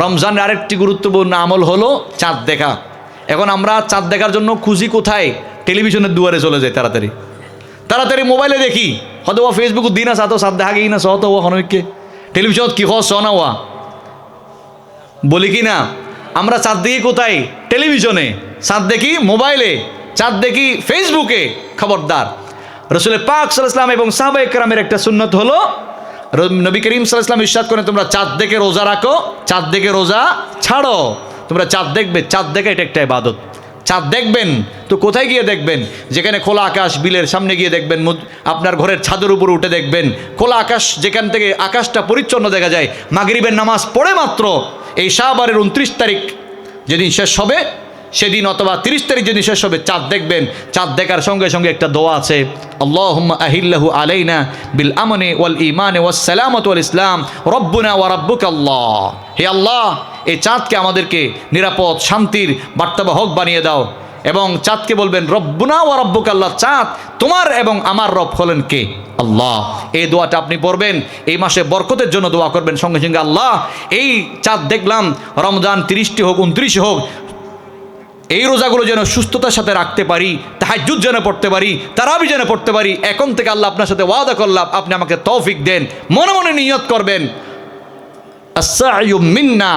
রমজানের আরেকটি গুরুত্বপূর্ণ আমল হলো চাঁদ দেখা। এখন আমরা চাঁদ দেখার জন্য খুঁজি কোথায়? টেলিভিশনের দুয়ারে চলে যাই, তাড়াতাড়ি তাড়াতাড়ি মোবাইলে দেখি, হয়তো ও ফেসবুক দিন আছে তো চাঁদ দেখা গিয়ে না সহ তো ও হনকে টেলিভিশনত কি হস না ওয়া বলি কি না। আমরা চাঁদ দেখি কোথায়? টেলিভিশনে। চাঁদ দেখি মোবাইলে, চাঁদ দেখি ফেসবুকে। খবরদার, রসুল পাক সাল্লাল্লাহু আলাইহি ওয়াসাল্লাম এবং সাহাবায়ে কেরামের একটা সুন্নত হলো, নবী করিম সাল্লাল্লাহু আলাইহি ওয়াসাল্লাম ইরশাদ করেন, তোমরা চাঁদ দেখে রোজা রাখো, চাঁদ দেখে রোজা ছাড়ো। তোমরা চাঁদ দেখবে, চাঁদ দেখা এটা একটা ইবাদত। চাঁদ দেখবেন তো কোথায় গিয়ে দেখবেন? যেখানে খোলা আকাশ, বিলের সামনে গিয়ে দেখবেন, আপনার ঘরের ছাদের উপর উঠে দেখবেন, খোলা আকাশ, যেখান থেকে আকাশটা পরিচ্ছন্ন দেখা যায়। মাগরিবের নামাজ পড়ে মাত্র এই শাবানের 29 তারিখ যেদিন শেষ হবে সেদিন, অথবা 30 তারিখ যেদিন শেষ হবে, চাঁদ দেখবেন। চাঁদ দেখার সঙ্গে সঙ্গে একটা দোয়া আছে, আল্লাহুম্মা আহিল্লাহু আলাইনা বিল আমনি ওয়াল ঈমানি ওয়াস সালামাতি ওয়াল ইসলাম রব্বুনা ওয়া রাব্বুকা আল্লাহ। হে আল্লাহ, এই চাঁদকে আমাদেরকে নিরাপদ শান্তির বার্তাবাহক বানিয়ে দাও। এবং চাঁদকে বলবেন রব্বুনা ওয়া রাব্বুকা আল্লাহ, চাঁদ তোমার এবং আমার রব হলেন কে? আল্লাহ। এই দোয়াটা আপনি পড়বেন, এই মাসে বরকতের জন্য দোয়া করবেন। সঙ্গে সঙ্গে আল্লাহ, এই চাঁদ দেখলাম, রমজান 30টি হোক 29 হোক, এই রোজাগুলো যেন সুস্থতার সাথে রাখতে পারি, তাহাজ্জুদ যেন পড়তে পারি, তারাবি যেন পড়তে পারি। এখন থেকে আল্লাহ আপনার সাথে ওয়াদা করলাম, আপনি আমাকে তৌফিক দেন। মনে মনে নিয়ত করবেন, আস-সা'য়ু মিন্না,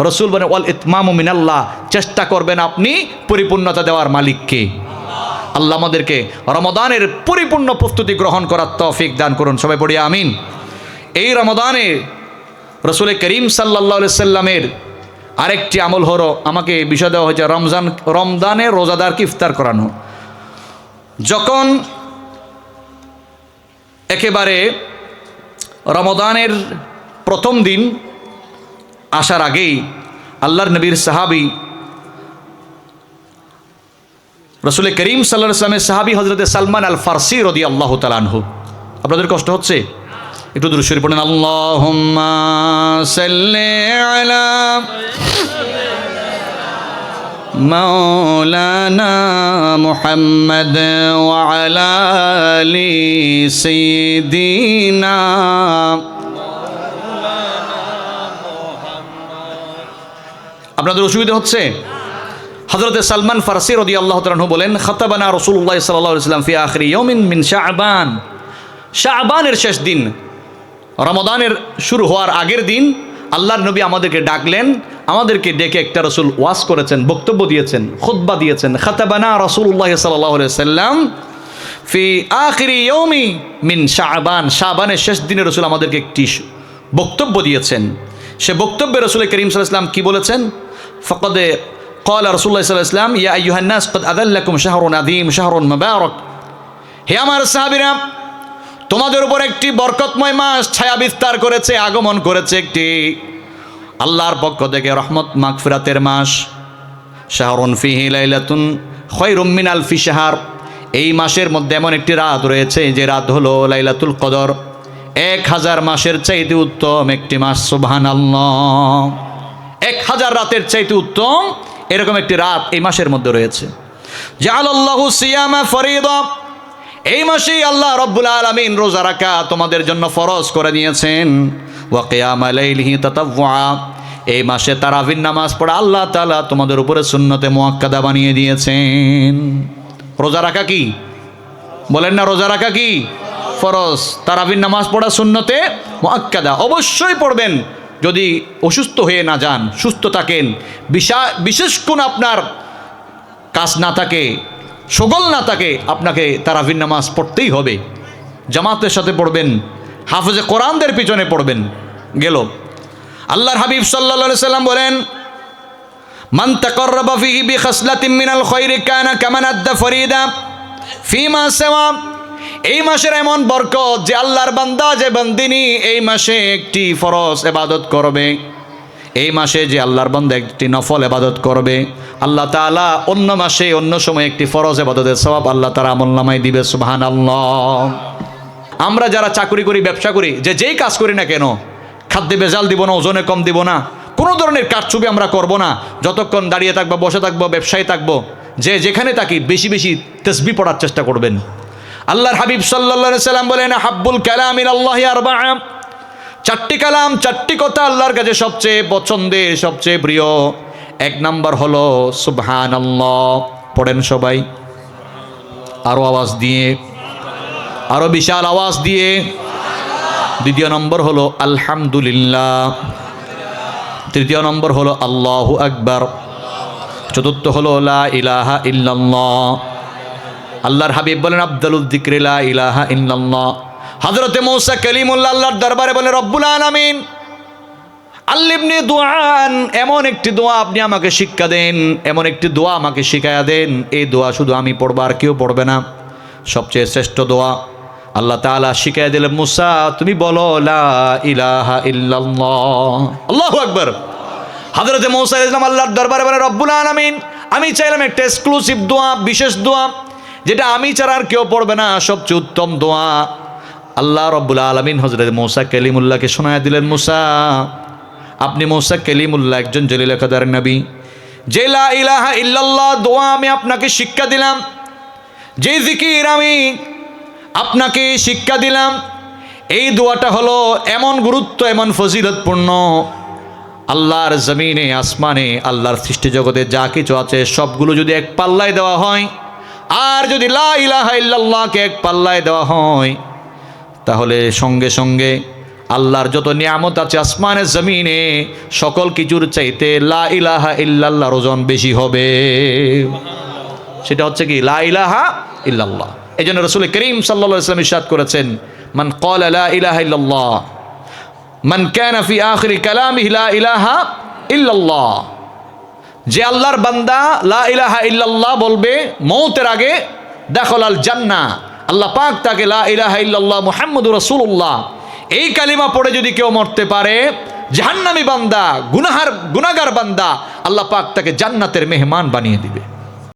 রাসূল বলেন ওয়াল ইতমামু মিনাল্লাহ, চেষ্টা করবেন আপনি পরিপূর্ণতা দেওয়ার মালিককে। আল্লাহ আমাদেরকে রমাদানের পরিপূর্ণ প্রস্তুতি গ্রহণ করার তৌফিক দান করুন। সবাই পড়ি আমিন। এই রমাদানে রাসূল করিম সাল্লাল্লাহু আলাইহি সাল্লামের আরেকটি আমল হলো, আমাকে বিষয় দেওয়া হয়েছে রমজানে রোজাদারকে ইফতার করানো। যখন একেবারে রমাদানের প্রথম দিন আসার আগেই আল্লাহর নবীর সাহাবী রাসূল করিম সাল্লাল্লাহু আলাইহি ওয়াসাল্লামের সাহাবী হযরতে সালমান আল ফারসি রাদিয়াল্লাহু তাআলা আনহু, আপনাদের কষ্ট হচ্ছে? একটু দুরূদ শরীফ পড়েন। আল্লাহুম্মা সাল্লি আলা মাওলানা মুহাম্মদ ওয়া আলা আলি সাইয়্যিদিনা। আপনাদের অসুবিধা হচ্ছে? হযরতে সালমান ফারসি রাদিয়াল্লাহু তাআলা আনহু বলেন, খাতাবানা রাসূলুল্লাহ সাল্লাল্লাহু আলাইহি ওয়াসাল্লাম ফি আখিরি ইয়াউমিন মিন শাবান, শাবানের শেষ দিন, রমাদানের শুরু হওয়ার আগের দিন আল্লাহর নবী আমাদেরকে ডাকলেন। আমাদেরকে ডেকে একটা রাসূল ওয়াজ করেছেন, বক্তব্য দিয়েছেন, খুতবা দিয়েছেন। খাতাবানা রাসূলুল্লাহ সাল্লাল্লাহু আলাইহি ওয়াসাল্লাম ফি আখিরি ইয়াউমি মিন শাবান, শাবানের শেষ দিনে রাসূল আমাদেরকে একটি বক্তব্য দিয়েছেন। সে বক্তব্যে রাসূল করিম সাল্লাল্লাহু আলাইহি ওয়াসাল্লাম কি বলেছেন? ফাকাদ ক্বালা রাসূলুল্লাহ সাল্লাল্লাহু আলাইহি ওয়াসাল্লাম ইয়া আইয়ুহান নাস ক্বাদ আযাল্লাকুম শাহরুন আযীম শাহরুন মুবারাক। হে আমার সাহাবীরা, তোমাদের উপর একটি বরকতময় মাস ছায়া বিস্তার করেছে, আগমন করেছে একটি আল্লাহর পক্ষ থেকে রহমত মাগফিরাতের মাস। শাহরুন ফিহি লাইলাতুন খায়রুম মিন আলফি শাহর, এই মাসের মধ্যে এমন একটি রাত রয়েছে যে রাত হলো লাইলাতুল কদর, 1000 মাসের চাইতে উত্তম একটি মাস। সুবহানাল্লাহ, 1000 রাতের চাইতে উত্তম এরকম একটি রাত এই মাসের মধ্যে রয়েছে। জাআলাল্লাহু সিয়ামা ফরিদা, এই মাসেই আল্লাহ রব্বুল আলামিন রোজা রাখা তোমাদের জন্য ফরজ করে দিয়েছেন। ওয়া কিয়ামা লাইলিহি তাতাওয়া, এই মাসে তারাবির নামাজ পড়া আল্লাহ তাআলা তোমাদের উপরে সুন্নতে মুআক্কাদা বানিয়ে দিয়েছেন। রোজা রাখা কি বলেন না? রোজা রাখা কি ফরজ, তারাবির নামাজ পড়া সুন্নতে মুআক্কাদা। অবশ্যই পড়বেন, যদি অসুস্থ হয়ে না যান, সুস্থ থাকেন, বিশেষ কোন আপনার কাজ না থাকে, শগল না থাকে, আপনাকে তারাবির নামাজ পড়তেই হবে। জামাতের সাথে পড়বেন, হাফেজে কোরআনদের পিছনে পড়বেন। গেল আল্লাহর হাবিব সাল্লাল্লাহু আলাইহি সাল্লাম বলেন, মান তাকাররাবা ফিহি বিখাসলাতিন মিনাল খায়রি কানা কামান আদ্দা ফরিদা ফিমা সাওয়া। এই মাসের এমন বরকত যে আল্লাহর বান্দা, যে বান্দিনী এই মাসে একটি ফরজ ইবাদত করবে, এই মাসে যে আল্লাহর বান্দা একটি নফল ইবাদত করবে, আল্লাহ তাআলা অন্য মাসে অন্য সময় একটি ফরজ ইবাদতের সওয়াব আল্লাহ তাআলা আমলনামায় দিবে। সুবহানাল্লাহ। আমরা যারা চাকরি করি, ব্যবসা করি, যেই কাজ করি না কেন, খাদ্যে ভেজাল দিব না, ওজনে কম দিব না, কোনো ধরনের কারচুপি আমরা করব না। যতক্ষণ দাঁড়িয়ে থাকবো, বসে থাকবো, ব্যবসায়ী থাকবো, যেখানে থাকি বেশি বেশি তাসবিহ পড়ার চেষ্টা করবেন। আল্লাহর হাবিব সাল্লাল্লাহু আলাইহি সাল্লাম বলেন, হাব্বুল কালাম ইলাল্লাহি আরবা'a, চারটি কালাম, চারটি কথা আল্লাহর কাছে সবচেয়ে পছন্দের, সবচেয়ে প্রিয়। এক নাম্বার হলো সুবহানাল্লাহ। পড়েন সবাই আরো আওয়াজ দিয়ে, আরো বিশাল আওয়াজ দিয়ে। দ্বিতীয় নম্বর হলো আলহামদুলিল্লাহ। তৃতীয় নম্বর হলো আল্লাহু আকবার। চতুর্থ হলো লা ইলাহা ইল্লাল্লাহ। আল্লাহর হাবিব বলেন আফদালুয যিকরি লা ইলাহা ইল্লাল্লাহ। হযরতে মূসা কালিমুল্লাহ আল্লাহর দরবারে বলেন রব্বুল আলামিন আল্লিমনি দুআন, এমন একটি দোয়া আপনি আমাকে শিক্ষা দেন, এমন একটি দোয়া আমাকে শিখায়া দেন, এই দোয়া শুধু আমি পড়ব আর কেউ পড়বে না, সবচেয়ে শ্রেষ্ঠ দোয়া। আল্লাহ তাআলা শিখায়া দিলেন মূসা তুমি বলো লা ইলাহা ইল্লাল্লাহ। আল্লাহু আকবার। হযরতে মূসা আলাইহিস সালাম আল্লাহর দরবারে বলেন রব্বুল আলামিন আমি চাইলাম একটা এক্সক্লুসিভ দোয়া, বিশেষ দোয়া, যেটা আমি ছাড়া আর কেউ পড়বে না, সবচেয়ে উত্তম দোয়া। আল্লাহ রব্বুল আলামিন হযরত মূসা কালিমুল্লাহকে শোনায়া দিলেন মূসা আপনি মূসা কালিমুল্লাহ একজন জলিল কাদার নবী, যে লা ইলাহা ইল্লাল্লাহ দোয়া আমি আপনাকে শিক্ষা দিলাম, যে জিকির আমি আপনাকে শিক্ষা দিলাম, এই দোয়াটা হলো এমন গুরুত্ব, এমন ফজিলতপূর্ণ, আল্লাহর জমিনে আসমানে আল্লাহর সৃষ্টি জগতে যা কিছু আছে সবগুলো যদি এক পাল্লায় দেওয়া হয়, আর যদি লা ইলাহা ইল্লাল্লাহকে এক পাল্লায় দেওয়া হয়, তাহলে সঙ্গে সঙ্গে আল্লাহর যত নিয়ামত আছে আসমানে জমিনে সকল কিছুর চাইতে লা ইলাহা ইল্লাল্লাহর ওজন বেশি হবে। সেটা হচ্ছে কি লা ইলাহা ইল্লাল্লাহ। এই জন্য রাসূল করিম সাল্লাল্লাহু আলাইহি ওয়াসাল্লাম ইরশাদ করেছেন মান ক্বালা লা ইলাহা ইল্লাল্লাহ মান কানা ফি আখিরি কালামিহি লা ইলাহা ইল্লাল্লাহ, যে আল্লাহর বান্দা লা ইলাহা ইল্লাল্লাহ বলবে মওতের আগে দাখালাল জান্নাহ, আল্লাহ পাক তাকে লা ইলাহা ইল্লাল্লাহ মুহাম্মাদুর রাসূলুল্লাহ এই কালিমা পড়ে যদি কেউ মরতে পারে, জাহান্নামী বান্দা, গুনাগার বান্দা, আল্লাহ পাক তাকে জান্নাতের মেহমান বানিয়ে দিবে।